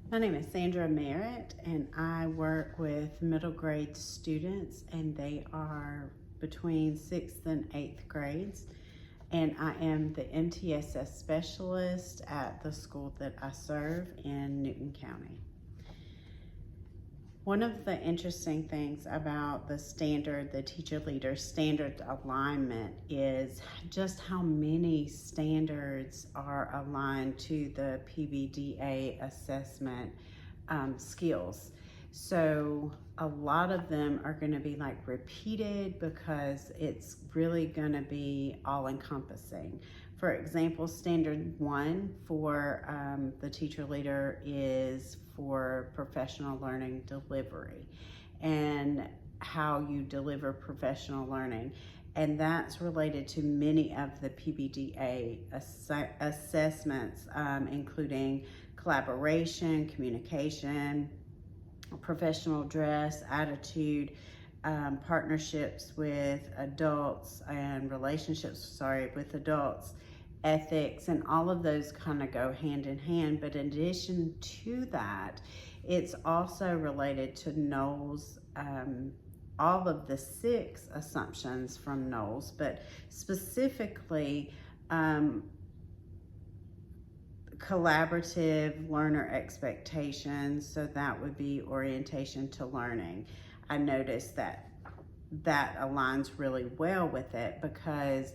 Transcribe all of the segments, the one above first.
My name is Sandra Merritt, and I work with middle grade students, and they are between 6th and 8th grades. And I am the MTSS specialist at the school that I serve in Newton County. One of the interesting things about the teacher leader standard alignment is just how many standards are aligned to the PBDA assessment skills. So a lot of them are going to be like repeated because it's really going to be all encompassing. For example, standard 1 for the teacher leader is for professional learning delivery and how you deliver professional learning. And that's related to many of the PBDA assessments, including collaboration, communication, professional dress, attitude, partnerships with adults and relationships, with adults, ethics, and all of those kind of go hand in hand. But in addition to that, it's also related to Knowles, all of the 6 assumptions from Knowles, but specifically collaborative learner expectations. So that would be orientation to learning. I noticed that aligns really well with it because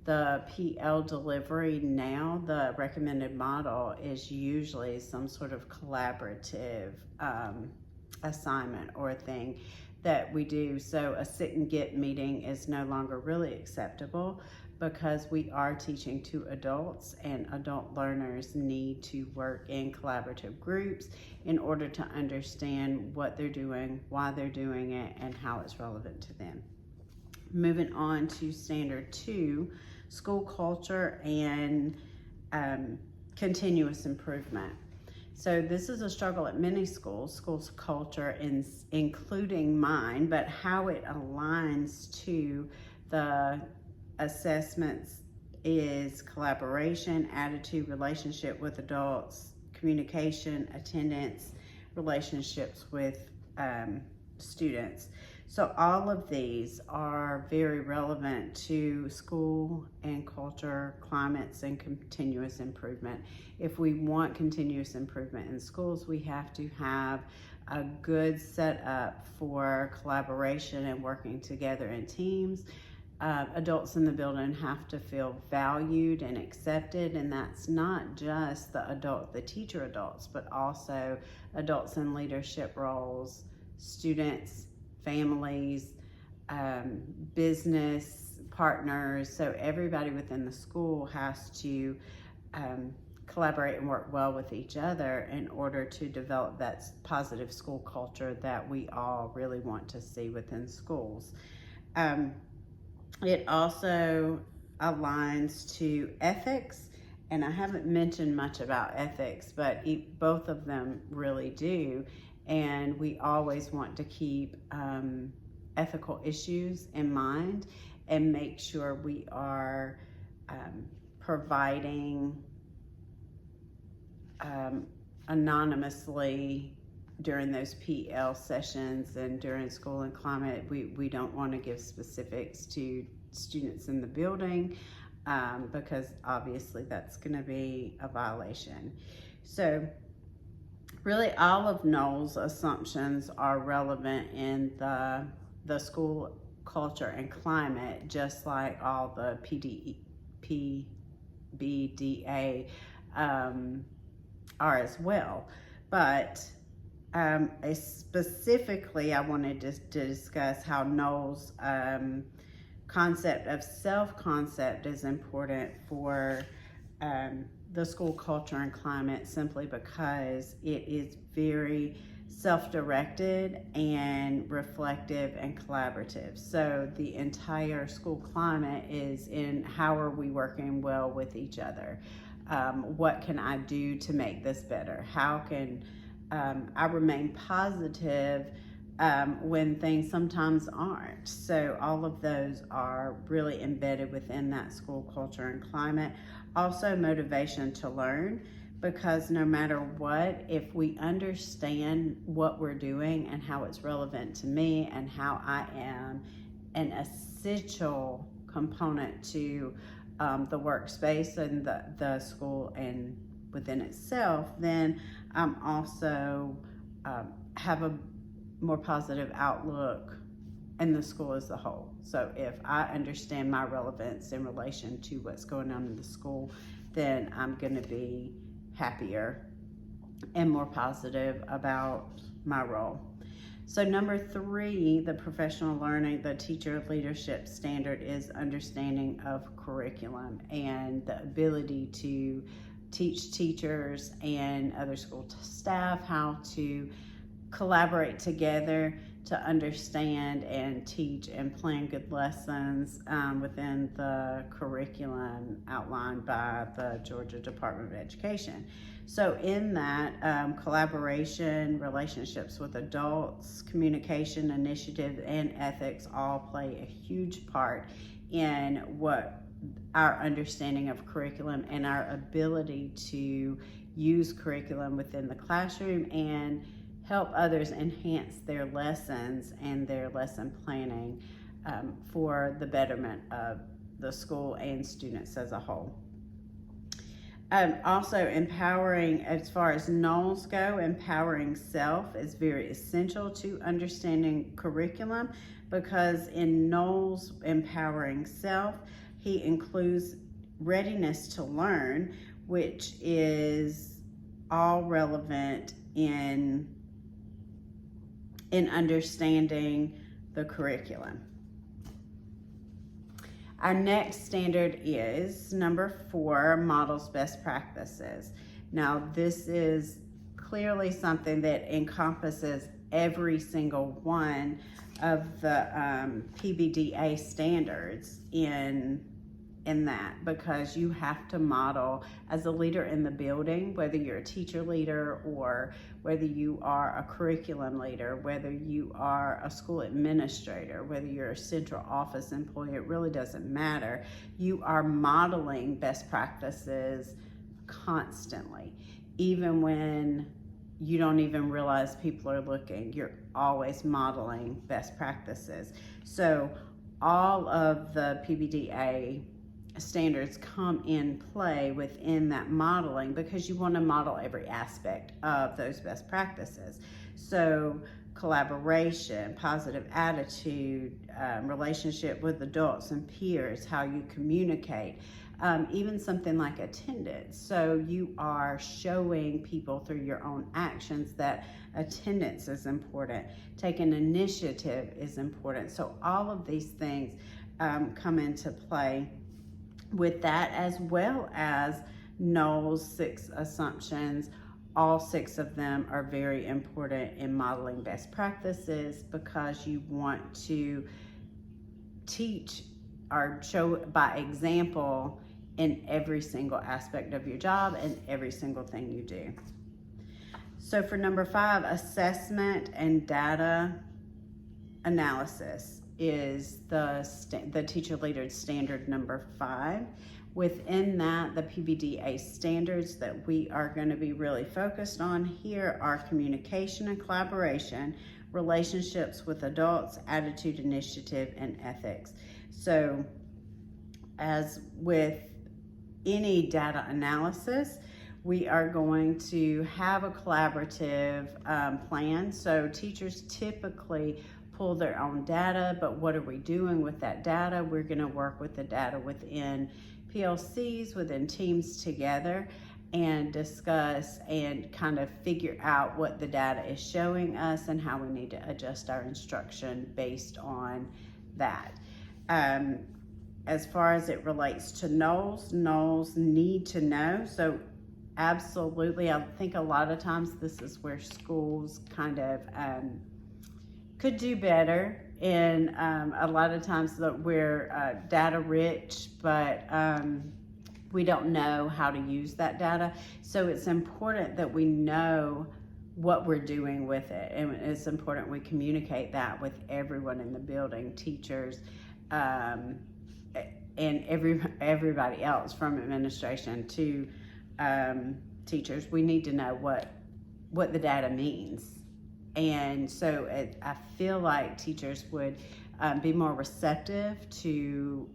the PL delivery now, the recommended model is usually some sort of collaborative assignment or a thing that we do. So a sit and get meeting is no longer really acceptable because we are teaching to adults, and adult learners need to work in collaborative groups in order to understand what they're doing, why they're doing it, and how it's relevant to them. Moving on to standard 2, school culture and continuous improvement. So this is a struggle at many schools culture, including mine, but how it aligns to the assessments is collaboration, attitude, relationship with adults, communication, attendance, relationships with students. So all of these are very relevant to school and culture, climates, and continuous improvement. If we want continuous improvement in schools, we have to have a good setup for collaboration and working together in teams. Adults in the building have to feel valued and accepted, and that's not just the teacher adults, but also adults in leadership roles, students, families, business partners. So everybody within the school has to collaborate and work well with each other in order to develop that positive school culture that we all really want to see within schools. It also aligns to ethics, and I haven't mentioned much about ethics, but both of them really do. And we always want to keep ethical issues in mind and make sure we are providing anonymously during those PL sessions and during school and climate. We don't want to give specifics to students in the building because obviously that's going to be a violation. So really all of Knowles' assumptions are relevant in the school culture and climate, just like all the PBDA are as well. But specifically, I wanted to discuss how Knowles' concept of self-concept is important for the school culture and climate, simply because it is very self-directed and reflective and collaborative. So the entire school climate is in how are we working well with each other? What can I do to make this better? How can I remain positive when things sometimes aren't? So all of those are really embedded within that school culture and climate. Also motivation to learn, because no matter what, if we understand what we're doing and how it's relevant to me and how I am an essential component to the workspace and the school and within itself, then I'm also have a more positive outlook in the school as a whole. So if I understand my relevance in relation to what's going on in the school, then I'm going to be happier and more positive about my role. So number 3, the professional learning, the teacher leadership standard is understanding of curriculum and the ability to teach teachers and other school staff how to collaborate together to understand and teach and plan good lessons within the curriculum outlined by the Georgia Department of Education. So in that, collaboration, relationships with adults, communication, initiative, and ethics all play a huge part in what our understanding of curriculum and our ability to use curriculum within the classroom and help others enhance their lessons and their lesson planning for the betterment of the school and students as a whole. Also, empowering, as far as NOLS go, empowering self is very essential to understanding curriculum, because in NOLS empowering self, he includes readiness to learn, which is all relevant in understanding the curriculum. Our next standard is number 4, models best practices. Now, this is clearly something that encompasses every single one of the PBDA standards in that, because you have to model as a leader in the building, whether you're a teacher leader or whether you are a curriculum leader, whether you are a school administrator, whether you're a central office employee, it really doesn't matter. You are modeling best practices constantly. Even when you don't even realize people are looking, you're always modeling best practices. So all of the PBDA standards come in play within that modeling, because you want to model every aspect of those best practices. So collaboration, positive attitude, relationship with adults and peers, how you communicate, even something like attendance. So you are showing people through your own actions that attendance is important, taking initiative is important. So all of these things come into play with that, as well as Noel's 6 assumptions. All 6 of them are very important in modeling best practices, because you want to teach or show by example in every single aspect of your job and every single thing you do. So for number 5, assessment and data analysis is the teacher leader standard number 5. Within that, the PBDA standards that we are going to be really focused on here are communication and collaboration, relationships with adults, attitude, initiative, and ethics. So as with any data analysis, we are going to have a collaborative plan. So teachers typically pull their own data, but what are we doing with that data? We're going to work with the data within PLCs, within teams together, and discuss and kind of figure out what the data is showing us and how we need to adjust our instruction based on that. As far as it relates to NOLS need to know. So absolutely, I think a lot of times this is where schools kind of could do better, and a lot of times that we're data rich, but we don't know how to use that data. So it's important that we know what we're doing with it, and it's important we communicate that with everyone in the building, teachers, and everybody else, from administration to teachers, we need to know what the data means. And so I feel like teachers would be more receptive to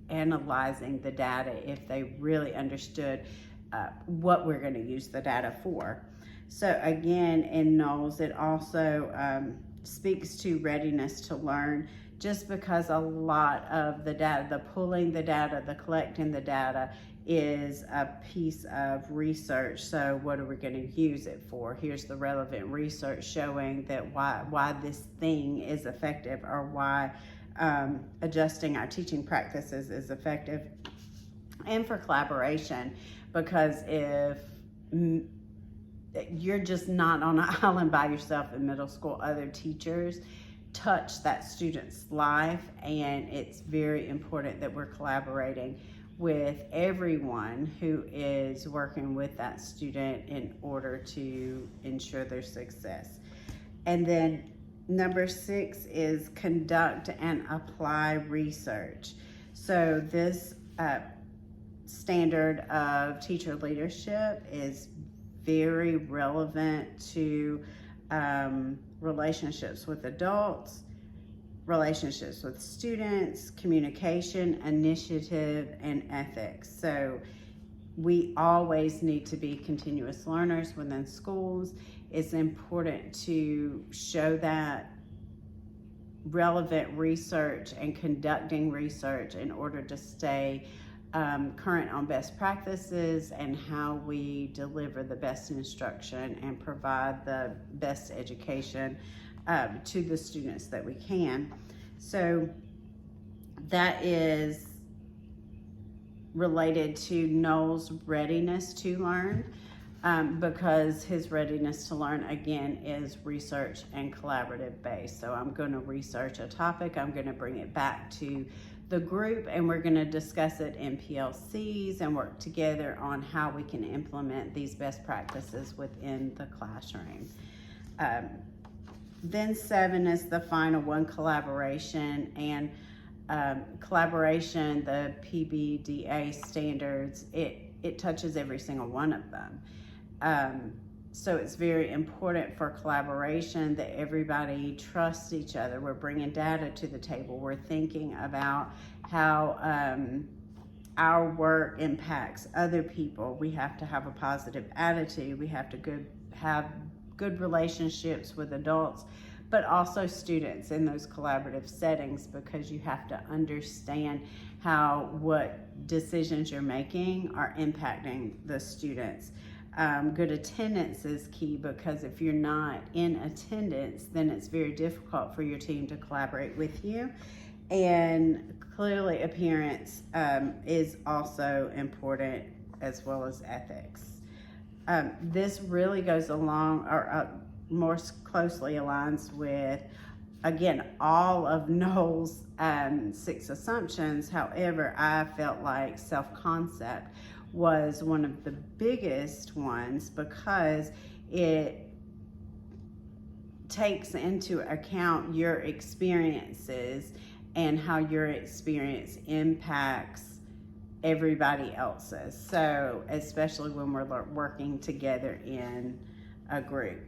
analyzing the data if they really understood what we're going to use the data for. So again, in Knowles, it also speaks to readiness to learn, just because a lot of the data, the pulling the data, the collecting the data, is a piece of research. So what are we going to use it for? Here's the relevant research showing that why this thing is effective, or why adjusting our teaching practices is effective. And for collaboration, because if you're just not on an island by yourself in middle school, other teachers touch that student's life, and it's very important that we're collaborating with everyone who is working with that student in order to ensure their success. And then number 6 is conduct and apply research. So this standard of teacher leadership is very relevant to relationships with adults, relationships with students, communication, initiative, and ethics. So we always need to be continuous learners within schools. It's important to show that relevant research and conducting research in order to stay current on best practices and how we deliver the best instruction and provide the best education to the students that we can. So that is related to Noel's readiness to learn, because his readiness to learn, again, is research and collaborative based. So I'm going to research a topic, I'm going to bring it back to the group, and we're going to discuss it in PLCs and work together on how we can implement these best practices within the classroom. Then 7 is the final one, collaboration. And collaboration, the PBDA standards, it touches every single one of them. So it's very important for collaboration that everybody trusts each other. We're bringing data to the table. We're thinking about how our work impacts other people. We have to have a positive attitude. We have to have good relationships with adults, but also students in those collaborative settings, because you have to understand how what decisions you're making are impacting the students. Good attendance is key, because if you're not in attendance, then it's very difficult for your team to collaborate with you. And clearly appearance is also important, as well as ethics. This really goes along, or more closely aligns with, again, all of Noel's 6 assumptions. However, I felt like self-concept was one of the biggest ones, because it takes into account your experiences and how your experience impacts everybody else's. So especially when we're working together in a group.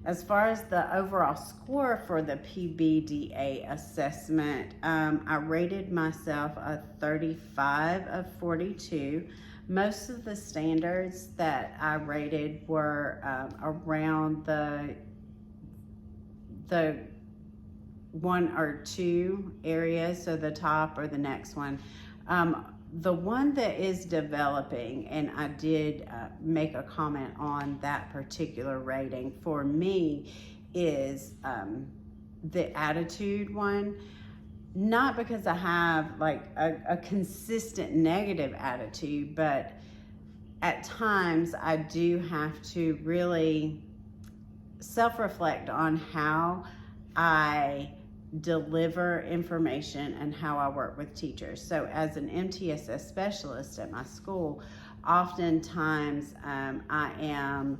As far as the overall score for the PBDA assessment, I rated myself a 35 of 42. Most of the standards that I rated were around the 1 or 2 areas, so the top or the next one. The one that is developing, and I did make a comment on that particular rating for me, is the attitude one. Not because I have like a consistent negative attitude, but at times I do have to really self-reflect on how I deliver information and how I work with teachers. So as an MTSS specialist at my school, oftentimes I am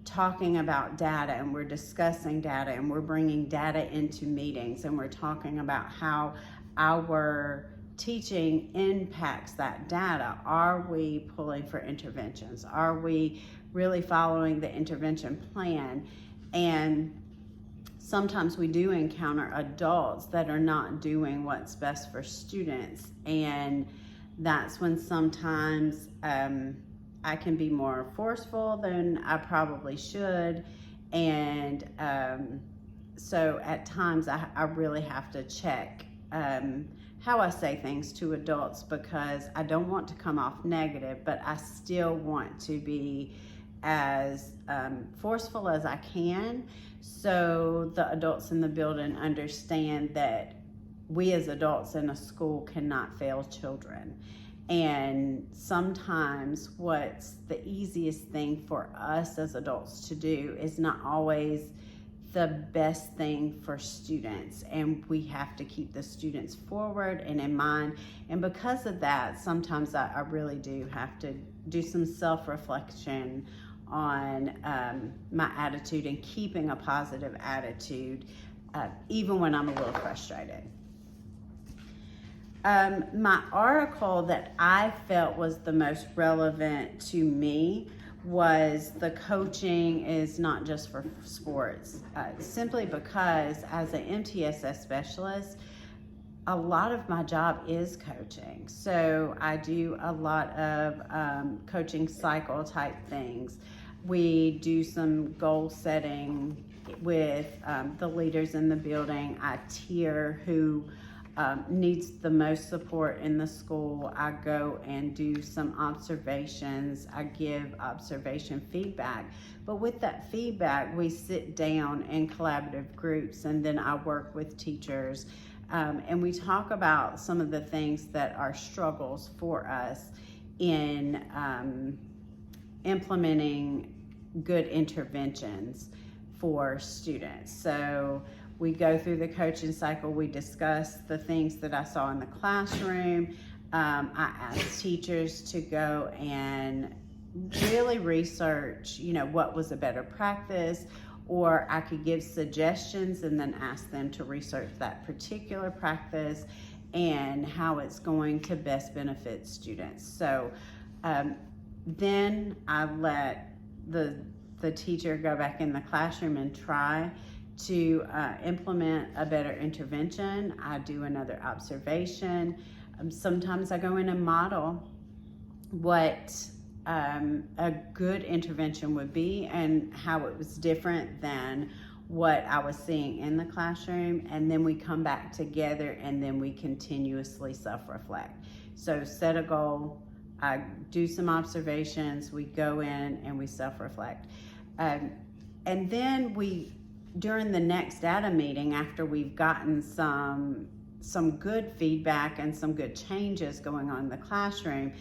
talking about data, and we're discussing data, and we're bringing data into meetings, and we're talking about how our teaching impacts that data. Are we pulling for interventions? Are we really following the intervention plan? And sometimes we do encounter adults that are not doing what's best for students, and that's when sometimes I can be more forceful than I probably should, and so at times I really have to check how I say things to adults, because I don't want to come off negative, but I still want to be as forceful as I can, so the adults in the building understand that we as adults in a school cannot fail children. And sometimes what's the easiest thing for us as adults to do is not always the best thing for students, and we have to keep the students forward and in mind. And because of that, sometimes I really do have to do some self-reflection on my attitude and keeping a positive attitude even when I'm a little frustrated. My article that I felt was the most relevant to me was the coaching is not just for sports, simply because as an MTSS specialist, a lot of my job is coaching. So I do a lot of coaching cycle type things. We do some goal setting with the leaders in the building. I tier who needs the most support in the school. I go and do some observations. I give observation feedback. But with that feedback, we sit down in collaborative groups, and then I work with teachers. And we talk about some of the things that are struggles for us in implementing good interventions for students. So we go through the coaching cycle. We discuss the things that I saw in the classroom. I asked teachers to go and really research, what was a better practice, or I could give suggestions and then ask them to research that particular practice and how it's going to best benefit students. So then I let the teacher go back in the classroom and try to implement a better intervention. I do another observation. Sometimes I go in and model what a good intervention would be and how it was different than what I was seeing in the classroom, and then we come back together and then we continuously self-reflect. So set a goal, I do some observations, we go in and we self-reflect. And then during the next data meeting, after we've gotten some good feedback and some good changes going on in the classroom,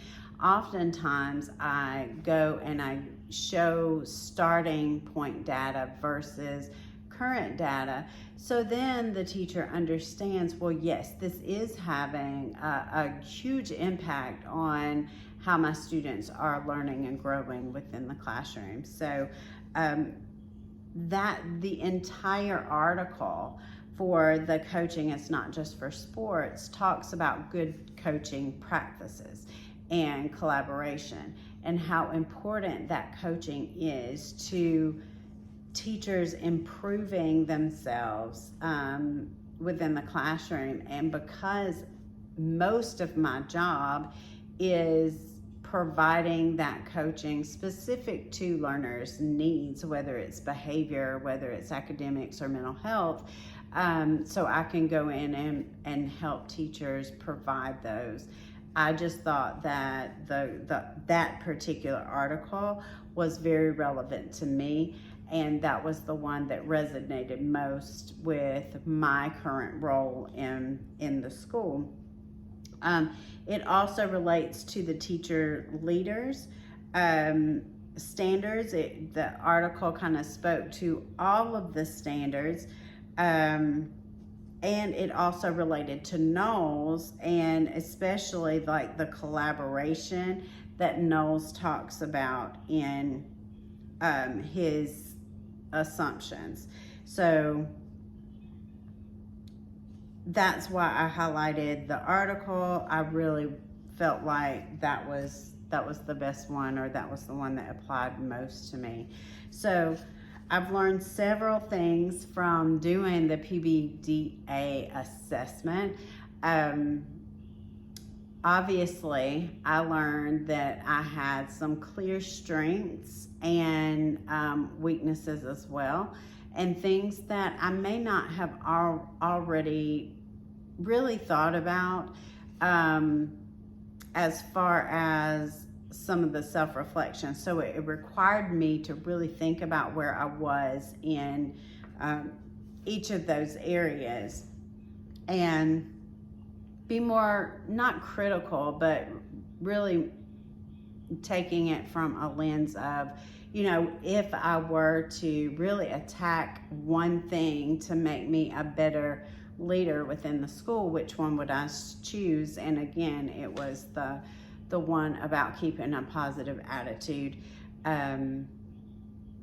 oftentimes I go and I show starting point data versus current data. So then the teacher understands, well, yes, this is having a huge impact on how my students are learning and growing within the classroom. So that the entire article for the coaching, it's not just for sports, talks about good coaching practices and collaboration and how important that coaching is to teachers improving themselves within the classroom. And because most of my job is providing that coaching specific to learners' needs, whether it's behavior, whether it's academics or mental health, so I can go in and help teachers provide those. I just thought that that particular article was very relevant to me, and that was the one that resonated most with my current role in the school. It also relates to the teacher leaders standards. The article kind of spoke to all of the standards, and it also related to Knowles, and especially like the collaboration that Knowles talks about in his assumptions. So that's why I highlighted the article. I really felt like that was the best one, or that was the one that applied most to me. So I've learned several things from doing the PBDA assessment. Obviously, I learned that I had some clear strengths and weaknesses as well, and things that I may not have already really thought about as far as some of the self-reflection. So it required me to really think about where I was in each of those areas and be more, not critical, but really taking it from a lens of, you know, if I were to really attack one thing to make me a better leader within the school, which one would I choose? And again, it was the one about keeping a positive attitude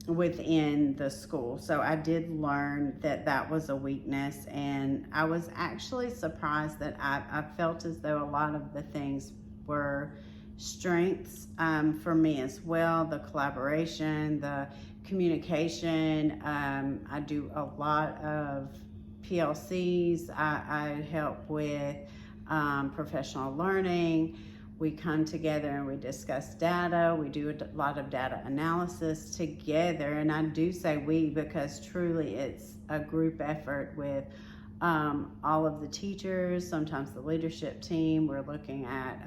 within the school. So I did learn that that was a weakness, and I was actually surprised that I felt as though a lot of the things were strengths for me as well. The collaboration, the communication. I do a lot of PLCs. I help with professional learning. We come together and we discuss data. We do a lot of data analysis together. And I do say we because truly it's a group effort with all of the teachers, sometimes the leadership team. We're looking at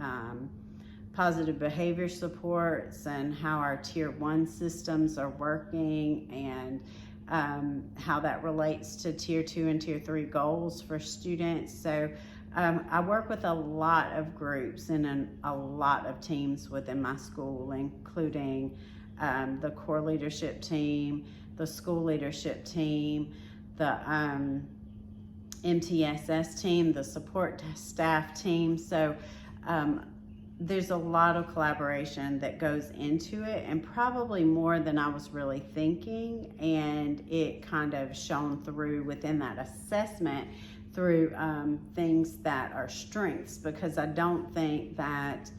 positive behavior supports and how our tier 1 systems are working, and how that relates to tier 2 and tier 3 goals for students. So I work with a lot of groups and a lot of teams within my school, including the core leadership team, the school leadership team, the MTSS team, the support staff team. So there's a lot of collaboration that goes into it, and probably more than I was really thinking, and it kind of shone through within that assessment through things that are strengths, because I don't think that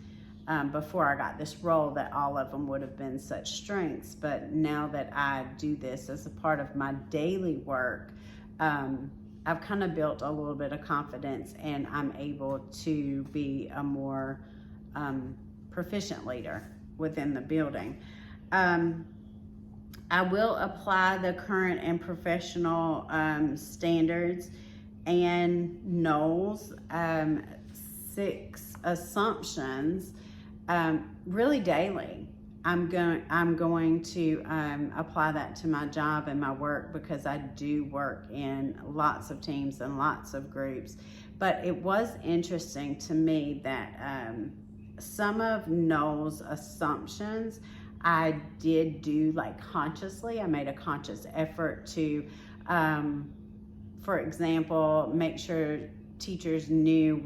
before I got this role that all of them would have been such strengths, but now that I do this as a part of my daily work, I've kind of built a little bit of confidence, and I'm able to be a more proficient leader within the building. I will apply the current and professional standards and Knowles 6 assumptions really daily. I'm going to apply that to my job and my work, because I do work in lots of teams and lots of groups. But it was interesting to me that some of Knowles assumptions I did do like consciously. I made a conscious effort to, for example, make sure teachers knew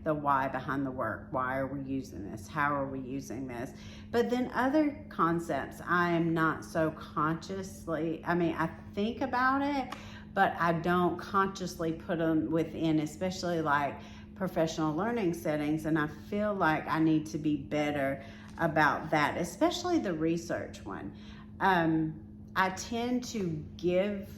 the why behind the work. Why are we using this? How are we using this? But then other concepts, I am not so consciously, I think about it, but I don't consciously put them within, especially like professional learning settings. And I feel like I need to be better about that, especially the research one. I tend to give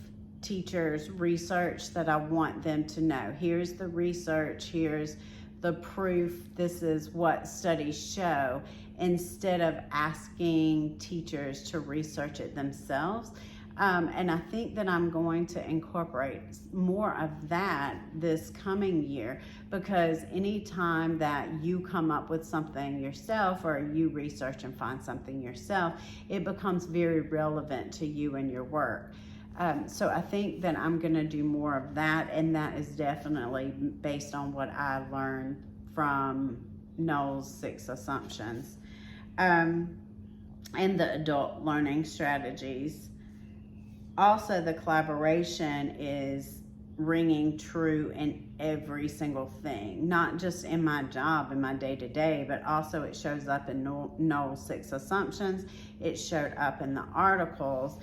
teachers research that I want them to know. Here's the research, here's the proof, this is what studies show, instead of asking teachers to research it themselves. And I think that I'm going to incorporate more of that this coming year, because anytime that you come up with something yourself, or you research and find something yourself, it becomes very relevant to you and your work. So I think that I'm going to do more of that, and that is definitely based on what I learned from Knowles 6 assumptions. And the adult learning strategies. Also, the collaboration is ringing true in every single thing, not just in my job, in my day-to-day, but also it shows up in Knowles 6 assumptions. It showed up in the articles.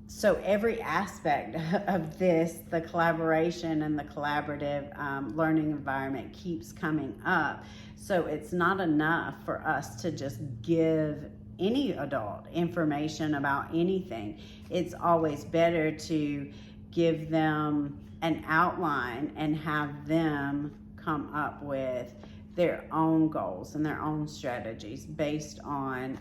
So every aspect of this, the collaboration and the collaborative learning environment keeps coming up. So it's not enough for us to just give any adult information about anything. It's always better to give them an outline and have them come up with their own goals and their own strategies based on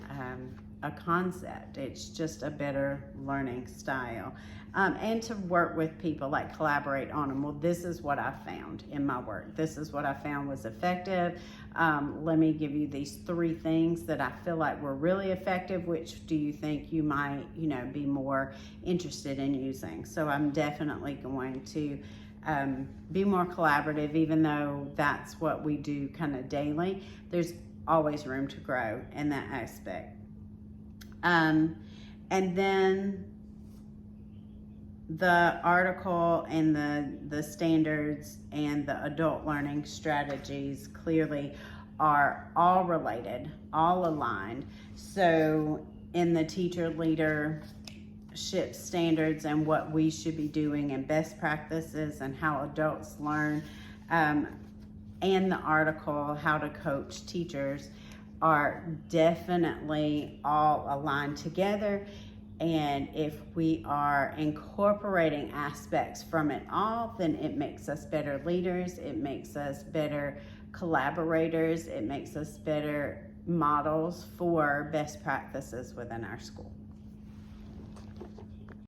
a concept. It's just a better learning style. And to work with people, like collaborate on them. Well, this is what I found in my work. This is what I found was effective. Let me give you these 3 things that I feel like were really effective. Which do you think you might, be more interested in using? So I'm definitely going to be more collaborative, even though that's what we do kind of daily. There's always room to grow in that aspect. And then the article and the standards and the adult learning strategies clearly are all related, all aligned. So in the teacher leadership standards and what we should be doing and best practices and how adults learn, and the article, How to Coach Teachers, are definitely all aligned together. And if we are incorporating aspects from it all, then it makes us better leaders, it makes us better collaborators, it makes us better models for best practices within our school.